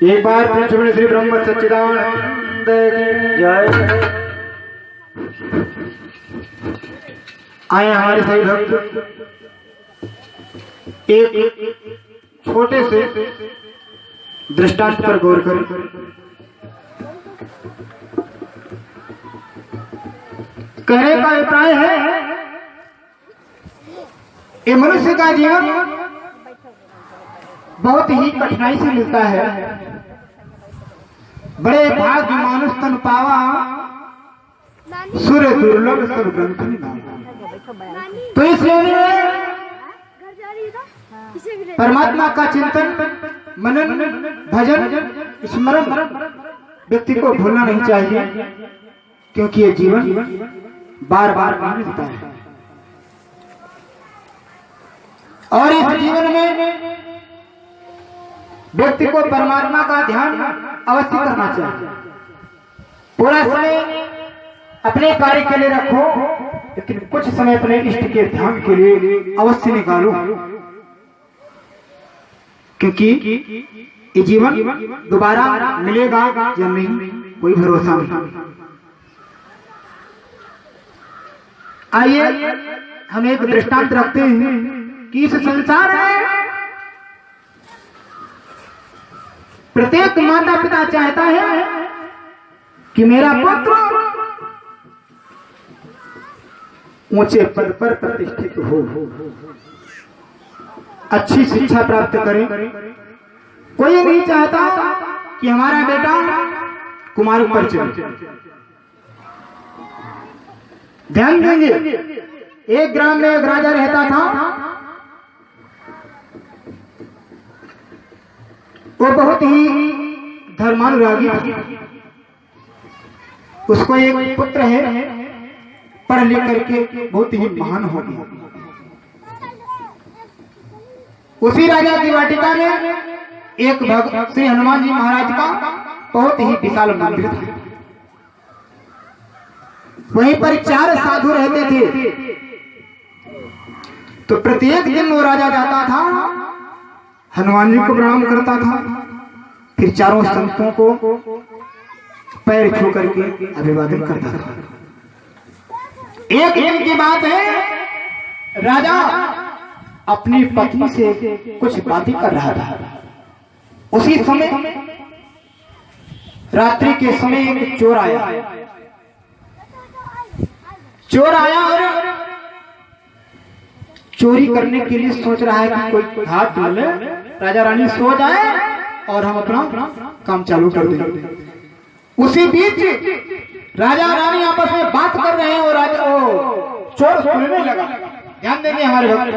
एक बार पृथ्वी श्री ब्रह्म सच्चिदानंद की जय। आए हमारे सही भक्त एक छोटे से दृष्टांत पर गौर करें। कहने का अभिप्राय है ये मनुष्य का जीवन बहुत ही कठिनाई से मिलता है। बड़े भाग्य मानुष तन पावा सूर्य दुर्लभ सब ग्रंथ। तो इसलिए परमात्मा का चिंतन मनन भजन स्मरण व्यक्ति को भूलना नहीं चाहिए, क्योंकि ये जीवन बार बार मिलता है। और इस जीवन में व्यक्ति को परमात्मा का ध्यान अवश्य करना चाहिए। पूरा समय अपने कार्य के लिए रखो, लेकिन कुछ समय अपने इष्ट के ध्यान के लिए अवश्य निकालो, क्योंकि ये जीवन दोबारा मिलेगा या नहीं कोई भरोसा नहीं। आइए हम एक दृष्टांत रखते हैं कि इस संसार में प्रत्येक माता पिता चाहता है कि मेरा पुत्र ऊंचे पद पर प्रतिष्ठित हो, अच्छी शिक्षा प्राप्त करे। कोई नहीं चाहता कि हमारा बेटा कुमार पर चले। ध्यान देंगे, एक ग्राम में एक राजा रहता था। वो बहुत ही धर्मानुरागी था। उसको एक पुत्र है, पढ़ लिख करके बहुत ही महान हो गया। उसी राजा की वाटिका में एक भक्त श्री हनुमान जी महाराज का बहुत ही विशाल मंदिर था। वहीं पर 4 साधु रहते थे। तो प्रत्येक दिन वो राजा जाता था, हनुमान जी को प्रणाम करता था, फिर चारों संतों को पैर छू करके अभिवादन करता था। एक दिन की बात है, राजा अपनी पत्नी से कुछ बातें कर रहा था। उसी समय रात्रि के समय एक चोर आया। और चोरी करने के लिए सोच रहा है कि कोई हाथ डाले, राजा रानी सो जाए और हम अपना काम चालू कर दें। उसी बीच राजा रानी आपस में बात कर रहे हैं और चोर सुनने लगा। ध्यान देंगे हमारे भक्त।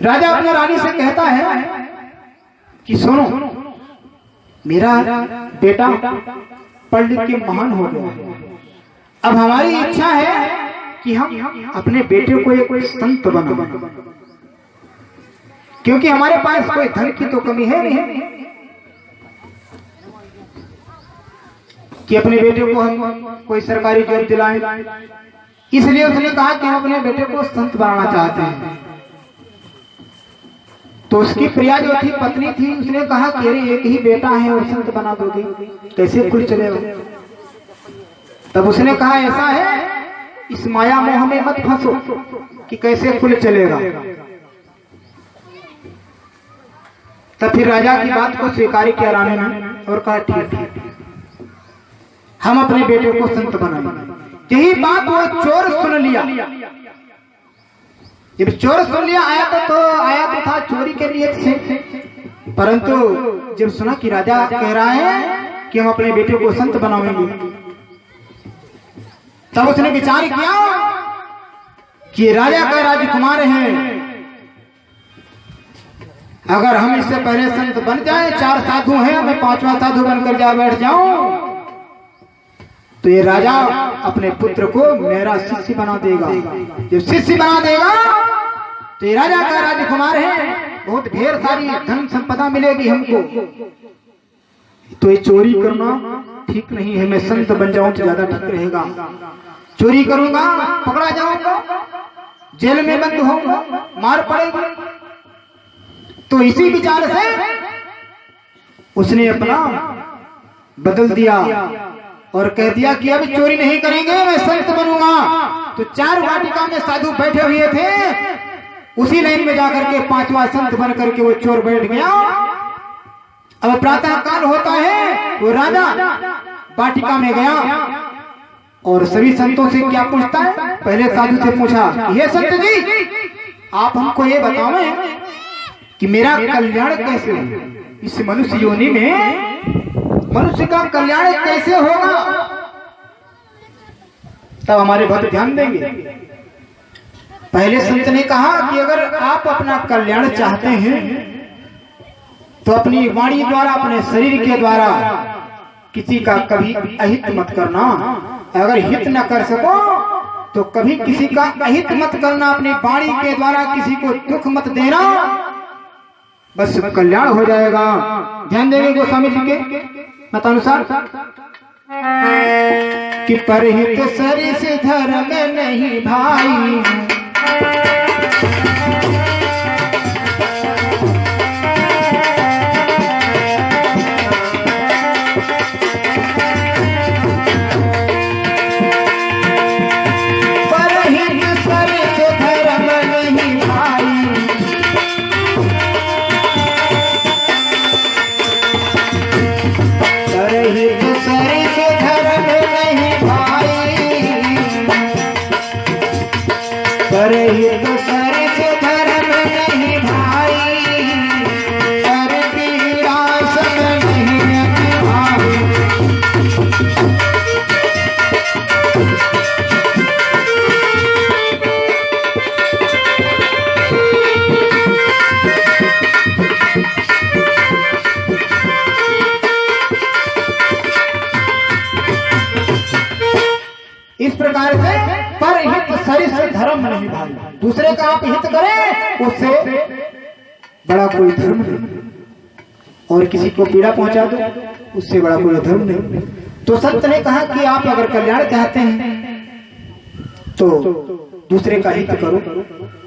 राजा अपने रानी से कहता है कि सुनो, मेरा बेटा पढ़ लिख के महान हो गया। अब हमारी इच्छा है कि हम अपने बेटे को एक संत बनाएं, क्योंकि हमारे पास कोई धन की तो कमी है नहीं कि अपने बेटे को हम कोई सरकारी जॉब दिलाएं। इसलिए उसने कहा कि हम अपने बेटे को संत बनाना चाहते हैं। तो उसकी प्रिया जो थी, पत्नी थी, उसने कहा कि अरे एक ही बेटा है और संत बना दोगे, कैसे खुल चलेगा। तब उसने कहा ऐसा है, इस माया मोह में मत फंसो कि कैसे खुल चलेगा। तब फिर राजा की बात को स्वीकार किया रानी ने और कहा ठीक, हम अपने बेटे को संत बनाएंगे। यही बात वो चोर सुन लिया। जब चोर सुन लिया, आया तो था चोरी के लिए से, परंतु जब सुना कि राजा कह रहा है कि हम अपने बेटे को संत बनाएंगे, तब उसने विचार किया कि राजा का राजकुमार है, अगर हम इससे पहले संत बन जाए, 4 साधु हैं, मैं 5वां साधु बनकर जा बैठ जाऊं, तो ये राजा अपने पुत्र को मेरा शिष्य बना देगा। जब शिष्य बना देगा तो ये राजा का राजकुमार है, बहुत ढेर सारी धन संपदा मिलेगी हमको। तो ये चोरी करना ठीक नहीं है, मैं संत बन जाऊं तो ज्यादा ठीक रहेगा। चोरी करूंगा, पकड़ा जाऊंगा, जेल में बंद होऊंगा, मार पड़ेगी। तो इसी विचार से उसने अपना बदल दिया और कह दिया कि अब चोरी नहीं करेंगे, मैं संत बनूंगा। तो 4 वाटिका में साधु बैठे हुए थे, उसी लाइन में जाकर के 5वां संत बन करके वो चोर बैठ गया। अब प्रातः काल होता है, वो राजा वाटिका में गया और सभी संतों से क्या पूछता है, पहले साधु से पूछा, हे संत जी, आप हमको ये बताओ कि मेरा कल्याण कैसे हो, इस मनुष्य योनि में मनुष्य का कल्याण कैसे होगा। तब हमारे भक्त ध्यान देंगे। पहले संत ने कहा कि अगर आप अपना कल्याण चाहते हैं तो अपनी वाणी द्वारा, अपने शरीर के द्वारा किसी का कभी अहित मत करना। अगर हित न कर सको तो कभी किसी का अहित मत करना, अपनी वाणी के द्वारा किसी को दुख मत देना, बस कल्याण हो जाएगा। ध्यान देंगे गोस्वामी जी के मतानुसार कि परहित सरिस धर्म नहीं भाई, धर्म नहीं भाई। दूसरे का आप हित करें उससे बड़ा कोई धर्म नहीं, और किसी को पीड़ा पहुंचा दो उससे बड़ा कोई धर्म नहीं। तो संत ने कहा कि आप अगर कल्याण चाहते हैं तो दूसरे का हित करो,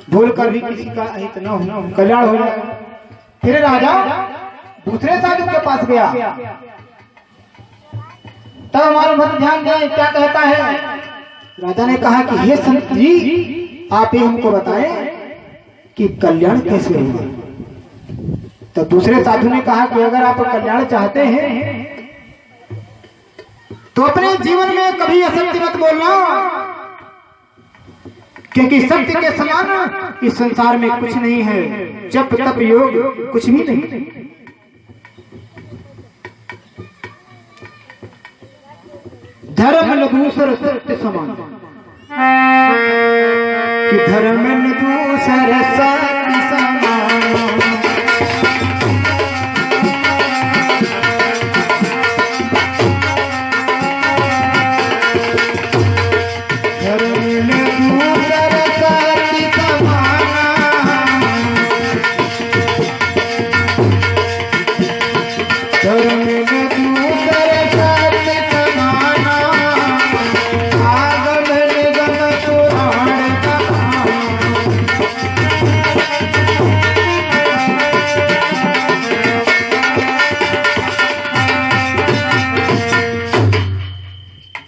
भूल कर भी किसी का हित न हो, कल्याण हो जाएगा। फिर राजा दूसरे साधु के पास गया, तब हमारा मन ध्यान दें क्या कहता है। राजा ने कहा कि हे संत जी, आप ही हमको बताएं कि कल्याण कैसे होगा। तो दूसरे साधु ने कहा कि अगर आप कल्याण चाहते हैं तो अपने जीवन में कभी असत्य मत बोलना, क्योंकि सत्य के समान इस संसार में कुछ नहीं है। जप तप योग कुछ भी नहीं। धर्म न दूसर सत्य समान, कि धर्म न दूसर सत्य समान। धर्म न दूसर सत्य समान, धर्म न दूसर सत्य समान।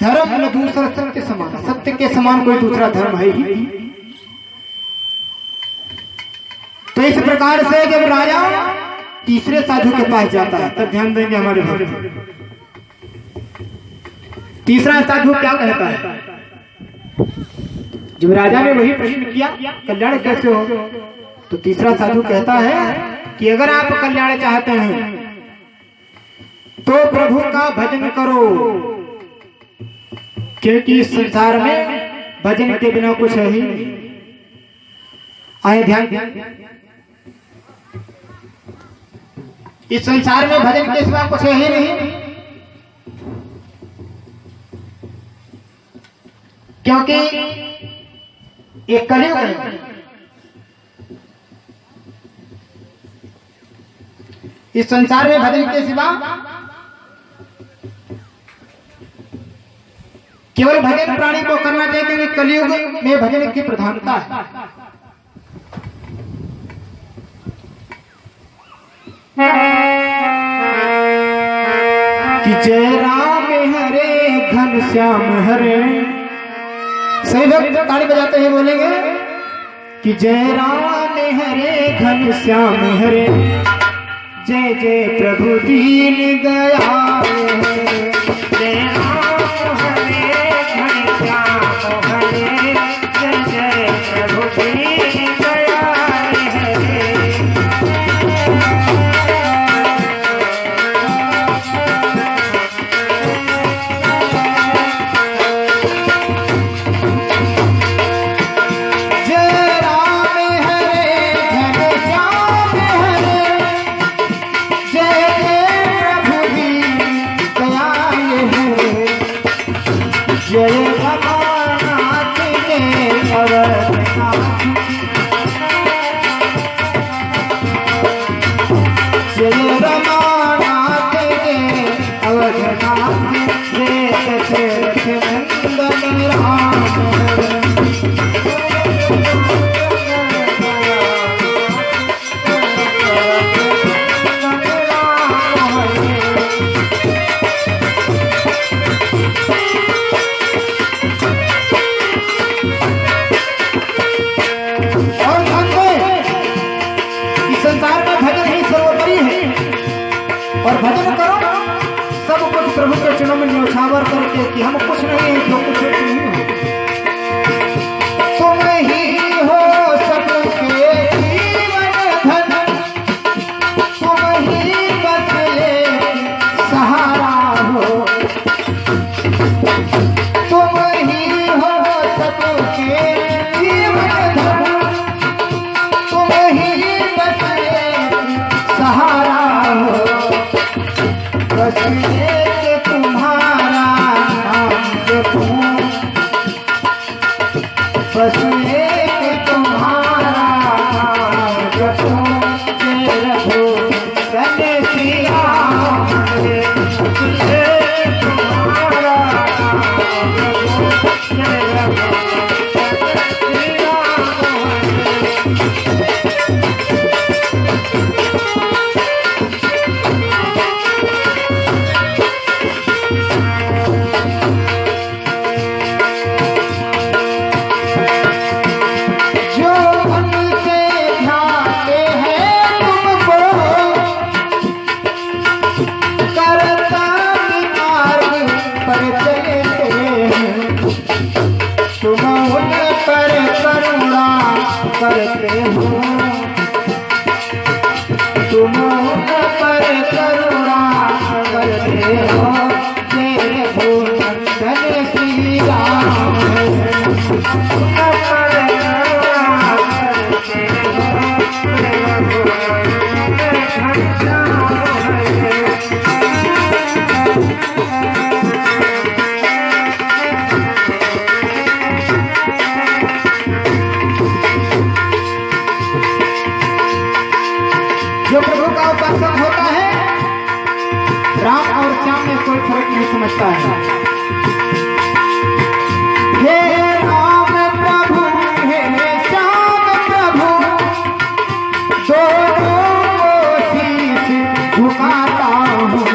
धर्म न दूसरा सत्य समान, सत्य के समान कोई दूसरा धर्म है ही। तो इस प्रकार से जब राजा तीसरे साधु के पास जाता है तब ध्यान देंगे हमारे भक्त। तीसरा साधु क्या कहता है, जब राजा ने वही प्रश्न किया कल्याण कैसे हो, तो तीसरा साधु कहता है कि अगर आप कल्याण चाहते हैं तो प्रभु का भजन करो, क्योंकि इस संसार में भजन के बिना कुछ है ही नहीं। आए ध्यान, इस संसार में भजन के सिवा कुछ है ही नहीं, क्योंकि एक कलयुग है। इस संसार में भजन के सिवा केवल भजन प्राणी को करना चाहिए, क्योंकि कलयुग में भजन की प्रधानता है। कि जय राम हरे घनश्याम हरे। सही लोग ताली बजाते हैं बोलेंगे कि जय राम हरे घनश्याम हरे, जय जय प्रभु दीन दयाल हरे। जय राम हरे घनश्याम हरे, जय जय प्रभु दीन दयाल हरे। जय रमानाथ के अवधनाथ, जय रमानाथ के अवधनाथ, जय दशरथ नंदन राम। और भजन करो, सब कुछ प्रभु के चरणों में न्यौछावर करके कि हम कुछ नहीं है, जो कुछ नहीं हो तुम ही हो सबके जीवन धन, तुम ही बस सहारा हो, तुम ही हो सबके जीवन धन, तुम ही बस सहारा हो। बस एक तुम्हारा नाम जपूं, बस एक तुम्हारा नाम जपूं, जय रघुनाथ श्री राम हरे। जय तुम्हारा नाम जपूं, जय रघुनाथ श्री राम हरे। तुम उन पर करुणा करते हो, तुम उन पर करुणा करते हो, जय रघुनंदन श्री राम हरे। उन पर करुणा करते हो, जय रघुनंदन घनश्याम हरे। जो प्रभु का उपासक होता है, राम और श्याम में कोई फर्क नहीं समझता है। हे राम प्रभु, हे श्याम प्रभु, दोनों को शीश झुकाता हूँ,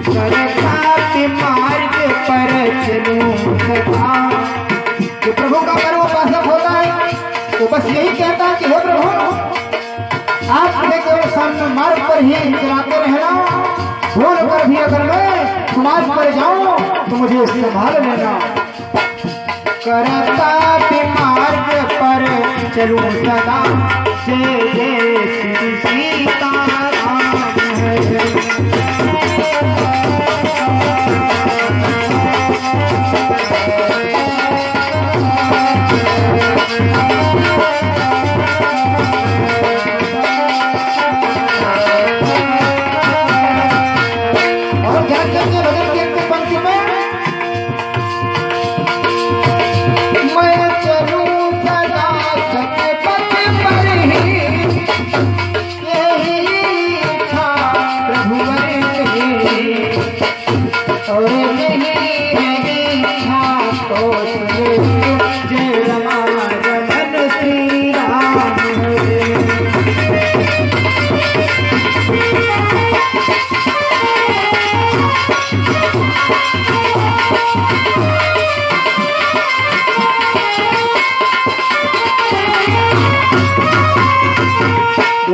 सरस्वती मार्ग पर चलूं सदा। जो प्रभु का परम उपासक होता है, वो बस यही कहता है कि हे प्रभु, आप केवल सामने मार्ग पर ही चलाते रहना, भूल कर भी अगर मैं समाज पर जाऊं तो मुझे संभाल लेना। करता भी मार्ग पर चलूं सदा, जय जय श्री सीताराम हरे। मैं चलूं सदा सत्य पथ पर ही,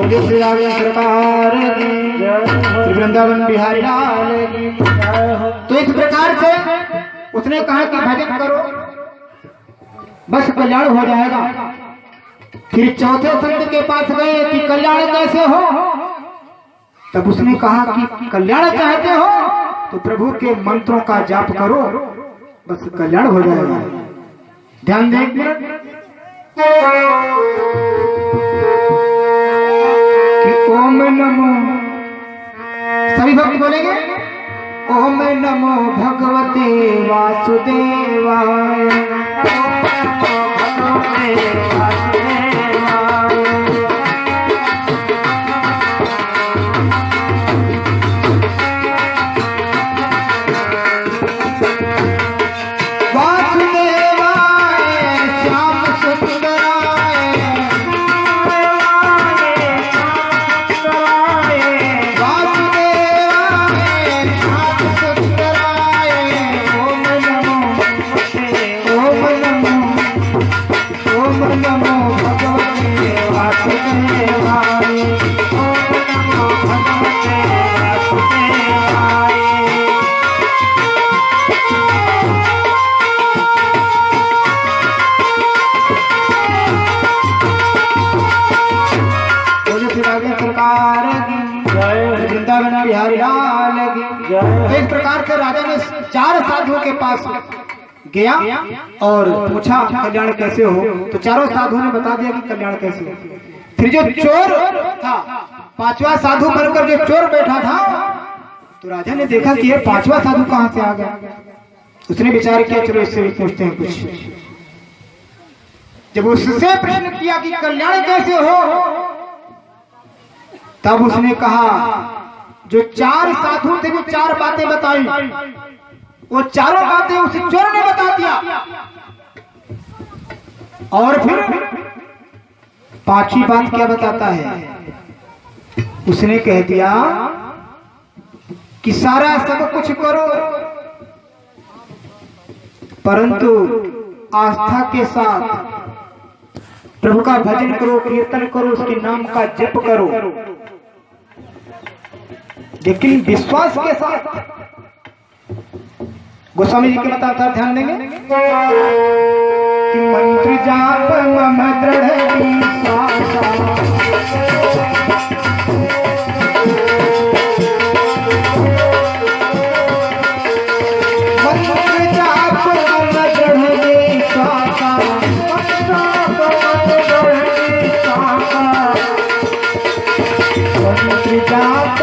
बोले श्री राघव सरकार की, वृंदावन बिहारी लाल की। तो इस प्रकार से उसने कहा कि भजन करो बस कल्याण हो जाएगा। फिर चौथे संत के पास गए कि कल्याण कैसे हो, तब उसने कहा कि कल्याण चाहते हो तो प्रभु के मंत्रों का जाप करो बस कल्याण हो जाएगा। ध्यान दें कि ओम नमो, सभी भक्त बोलेंगे ओम नमो भगवते वासुदेवाय, वृंदावन बिहारी लाल की। इस प्रकार से राजा ने 4 साधुओं के पास गया और पूछा कल्याण कैसे हो, तो चारों साधुओं ने बता दिया कि कल्याण कैसे हो। फिर जो चोर था, 5वां साधु बनकर जो चोर बैठा था, तो राजा ने देखा कि ये 5वां साधु कहां से आ गया। उसने विचार किया चलो इससे भी पूछते हैं कुछ। जब उससे प्रश्न किया कि कल्याण कैसे हो, तब उसने कहा जो 4 साधु थे वो 4 बातें बताई, वो चारों बातें उस चोर ने बता दिया। और फिर 5वीं बात क्या बताता है, उसने कह दिया कि सारा सब कुछ करो परंतु आस्था के साथ प्रभु का भजन करो, कीर्तन करो, उसके नाम का जप करो, लेकिन विश्वास के साथ। गोस्वामी जी के बताता ध्यान देंगे कि मंत्र जाप मम दृढ़ विश्वास, मंत्र जाप मम दृढ़ विश्वास, मंत्र जाप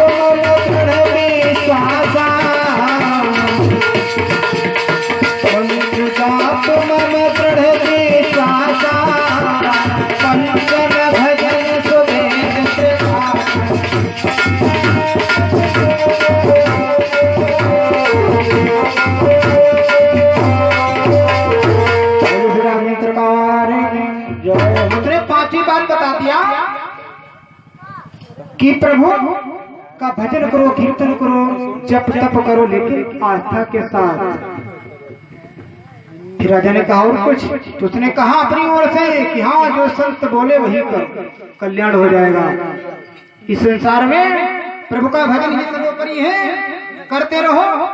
कि प्रभु का भजन करो, कीर्तन करो, जप तप करो, लेकिन आस्था के साथ। फिर राजा ने कहा और कुछ, तो उसने कहा अपनी ओर से कि हाँ जो संत बोले वही कर, कल्याण हो जाएगा। इस संसार में प्रभु का भजन ही सर्वोपरि है, करते रहो।